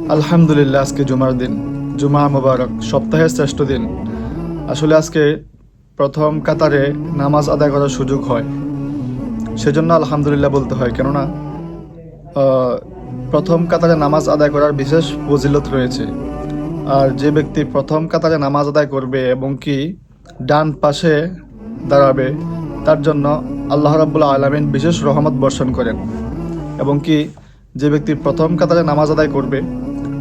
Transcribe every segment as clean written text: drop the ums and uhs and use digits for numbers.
আলহামদুলিল্লাহ, আজকে জুমার দিন। জুমা মোবারক, সপ্তাহের শ্রেষ্ঠ দিন। আসলে আজকে প্রথম কাতারে নামাজ আদায় করার সুযোগ হয়, সেজন্য আলহামদুলিল্লাহ বলতে হয়। কেননা আহ, প্রথম কাতারে নামাজ আদায় করার বিশেষ ফজিলত রয়েছে। আর যে ব্যক্তি প্রথম কাতারে নামাজ আদায় করবে এবং কি ডান পাশে দাঁড়াবে, তার জন্য আল্লাহ রাব্বুল আলামিন বিশেষ রহমত বর্ষণ করেন। এবং কি যে ব্যক্তি প্রথম কাতারে নামাজ আদায় করবে,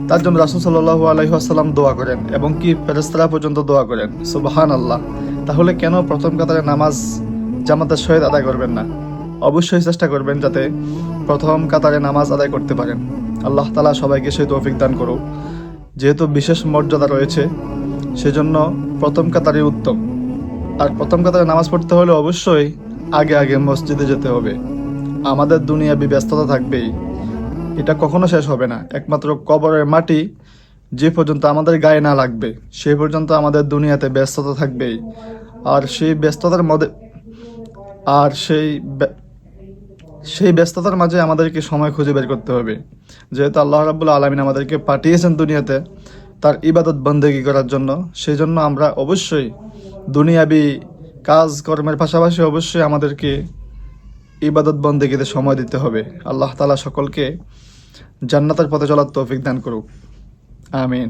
তার জন্য রাসূল সাল্লাল্লাহু আলাইহি ওয়াসাল্লাম দোয়া করেন এবং কি ফেরেশতারা পর্যন্ত দোয়া করেন। সুবহানাল্লাহ। তাহলে কেন প্রথম কাতারে নামাজ জামাতের সহিত আদায় করবেন না? অবশ্যই চেষ্টা করবেন যাতে প্রথম কাতারে নামাজ আদায় করতে পারেন। আল্লাহ তাআলা সবাইকে সেই তৌফিক দান করুক। যেহেতু বিশেষ মর্যাদা রয়েছে, সেজন্য প্রথম কাতারই উত্তম। আর প্রথম কাতারে নামাজ পড়তে হলে অবশ্যই আগে আগে মসজিদে যেতে হবে। আমাদের দুনিয়াবি ব্যস্ততা থাকবেই, এটা কখনো শেষ হবে না। একমাত্র কবরের মাটি যে পর্যন্ত আমাদের গায়ে না লাগবে, সেই পর্যন্ত আমাদের দুনিয়াতে ব্যস্ততা থাকবেই। আর সেই ব্যস্ততার মধ্যে আর সেই ব্যস্ততার মাঝে আমাদেরকে সময় খুঁজে বের করতে হবে। যেহেতু আল্লাহ রাব্বুল আলামিন আমাদেরকে পাঠিয়েছেন দুনিয়াতে তার ইবাদত বন্দেগী করার জন্য, সেই জন্য আমরা অবশ্যই দুনিয়াবি কাজ কর্মের পাশাপাশি অবশ্যই আমাদেরকে ইবাদত বন্দেগীতে সময় দিতে হবে। আল্লাহ তাআলা সকলকে জান্নাতের পথে চলার তৌফিক দান করুক। আমিন।